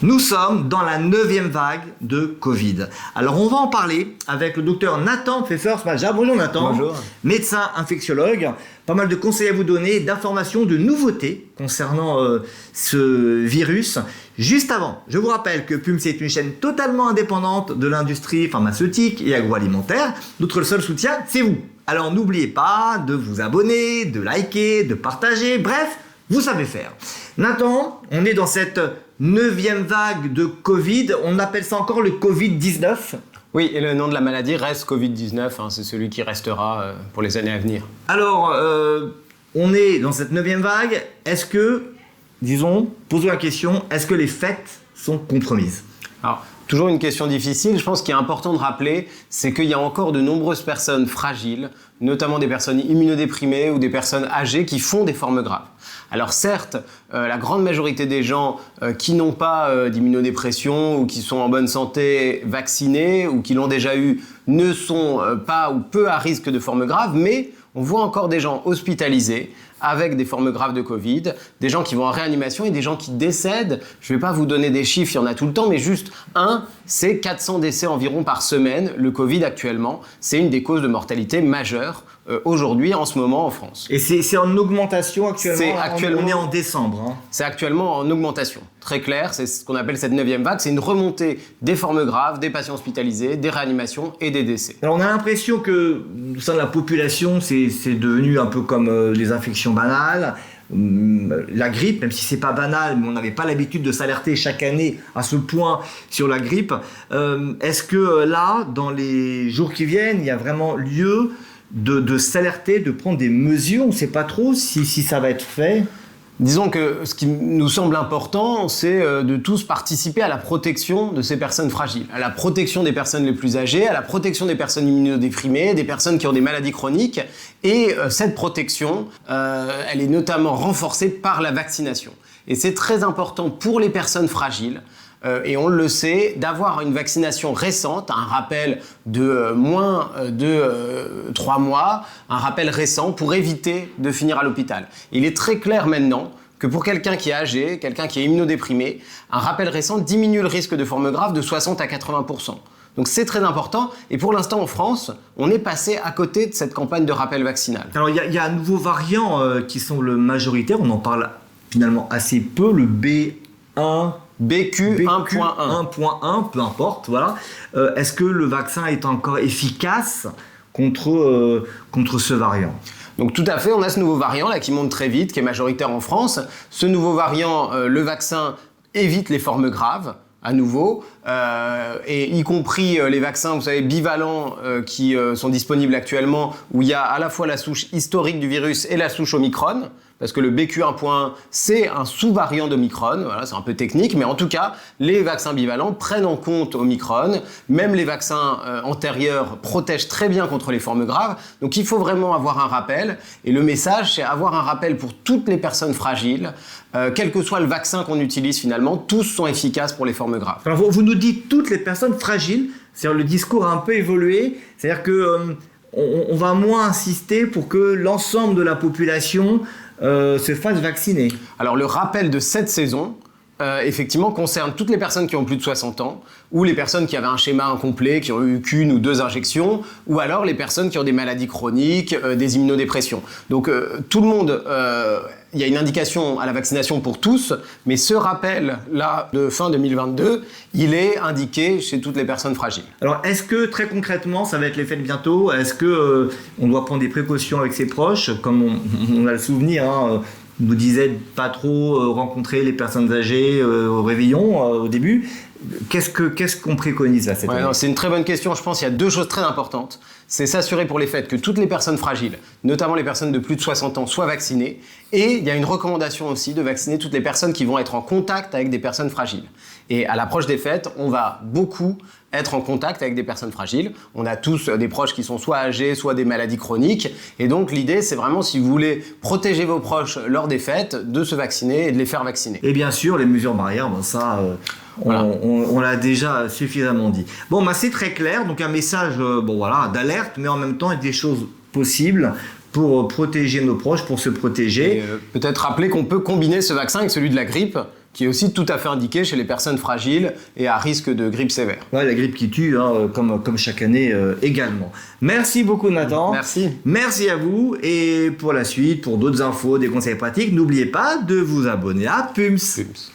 Nous sommes dans la 9e vague de Covid. Alors on va en parler avec le docteur Nathan Pfeffer-Smaja. Bonjour Nathan. Bonjour. Médecin infectiologue. Pas mal de conseils à vous donner, d'informations, de nouveautés concernant ce virus. Juste avant, je vous rappelle que PUM c'est une chaîne totalement indépendante de l'industrie pharmaceutique et agroalimentaire. Notre seul soutien, c'est vous. Alors n'oubliez pas de vous abonner, de liker, de partager, bref, vous savez faire. Nathan, on est dans cette 9e vague de Covid, on appelle ça encore le Covid-19. Oui, et le nom de la maladie reste Covid-19, c'est celui qui restera pour les années à venir. Alors, on est dans cette 9e vague, est-ce que, posons la question, est-ce que les fêtes sont compromises ? Alors, toujours une question difficile, je pense qu'il est important de rappeler, c'est qu'il y a encore de nombreuses personnes fragiles, notamment des personnes immunodéprimées ou des personnes âgées qui font des formes graves. Alors certes, la grande majorité des gens qui n'ont pas d'immunodépression ou qui sont en bonne santé vaccinés ou qui l'ont déjà eu ne sont pas ou peu à risque de formes graves, mais on voit encore des gens hospitalisés avec des formes graves de Covid, des gens qui vont en réanimation et des gens qui décèdent. Je ne vais pas vous donner des chiffres, il y en a tout le temps, mais juste c'est 400 décès environ par semaine. Le Covid actuellement, c'est une des causes de mortalité majeures aujourd'hui, en ce moment en France. Et c'est en augmentation actuellement, actuellement on est en décembre. C'est actuellement en augmentation, très clair, c'est ce qu'on appelle cette 9e vague, c'est une remontée des formes graves, des patients hospitalisés, des réanimations et des décès. Alors on a l'impression que au sein de la population, c'est devenu un peu comme les infections banales, la grippe, même si c'est pas banal, mais on n'avait pas l'habitude de s'alerter chaque année à ce point sur la grippe. Est-ce que là, dans les jours qui viennent, il y a vraiment lieu de s'alerter, de prendre des mesures? On ne sait pas trop si ça va être fait. Disons que ce qui nous semble important, c'est de tous participer à la protection de ces personnes fragiles, à la protection des personnes les plus âgées, à la protection des personnes immunodéprimées, des personnes qui ont des maladies chroniques. Et cette protection, elle est notamment renforcée par la vaccination. Et c'est très important pour les personnes fragiles, et on le sait, d'avoir une vaccination récente, un rappel de moins de 3 mois, un rappel récent pour éviter de finir à l'hôpital. Il est très clair maintenant que pour quelqu'un qui est âgé, quelqu'un qui est immunodéprimé, un rappel récent diminue le risque de forme grave de 60 à 80%. Donc c'est très important, et pour l'instant en France, on est passé à côté de cette campagne de rappel vaccinal. Alors il y a un nouveau variant qui semble majoritaire, on en parle finalement assez peu, le B1... BQ 1.1. 1.1, peu importe, voilà. Est-ce que le vaccin est encore efficace contre ce variant ? Donc tout à fait, on a ce nouveau variant là qui monte très vite, qui est majoritaire en France. Ce nouveau variant, le vaccin évite les formes graves, à nouveau, et y compris les vaccins, vous savez, bivalents qui sont disponibles actuellement, où il y a à la fois la souche historique du virus et la souche Omicron, parce que le BQ 1.1, c'est un sous-variant d'Omicron, voilà, c'est un peu technique, mais en tout cas, les vaccins bivalents prennent en compte Omicron, même les vaccins antérieurs protègent très bien contre les formes graves, donc il faut vraiment avoir un rappel, et le message, c'est avoir un rappel pour toutes les personnes fragiles, quel que soit le vaccin qu'on utilise finalement, tous sont efficaces pour les formes graves. Alors vous nous dites toutes les personnes fragiles, c'est-à-dire le discours a un peu évolué, c'est-à-dire que on va moins insister pour que l'ensemble de la population se fasse vacciner. Alors le rappel de cette saison, effectivement, concerne toutes les personnes qui ont plus de 60 ans, ou les personnes qui avaient un schéma incomplet, qui ont eu qu'une ou 2 injections, ou alors les personnes qui ont des maladies chroniques, des immunodépressions. Donc tout le monde, il y a une indication à la vaccination pour tous, mais ce rappel-là de fin 2022, il est indiqué chez toutes les personnes fragiles. Alors est-ce que très concrètement, ça va être les fêtes bientôt, est-ce que on doit prendre des précautions avec ses proches, comme on a le souvenir, nous disait de pas trop rencontrer les personnes âgées au réveillon au début. Qu'est-ce qu'on préconise là cette année ? C'est une très bonne question. Je pense qu'il y a 2 choses très importantes. C'est s'assurer pour les fêtes que toutes les personnes fragiles, notamment les personnes de plus de 60 ans, soient vaccinées. Et il y a une recommandation aussi de vacciner toutes les personnes qui vont être en contact avec des personnes fragiles. Et à l'approche des fêtes, on va beaucoup être en contact avec des personnes fragiles. On a tous des proches qui sont soit âgés, soit des maladies chroniques. Et donc l'idée, c'est vraiment, si vous voulez protéger vos proches lors des fêtes, de se vacciner et de les faire vacciner. Et bien sûr, les mesures barrières, ça... Voilà. On l'a déjà suffisamment dit. Bon, c'est très clair, donc un message d'alerte, mais en même temps, des choses possibles pour protéger nos proches, pour se protéger. Et peut-être rappeler qu'on peut combiner ce vaccin avec celui de la grippe, qui est aussi tout à fait indiqué chez les personnes fragiles et à risque de grippe sévère. Ouais, la grippe qui tue, hein, comme chaque année également. Merci beaucoup Nathan. Merci. Merci à vous. Et pour la suite, pour d'autres infos, des conseils pratiques, n'oubliez pas de vous abonner à PUMS. PUMS.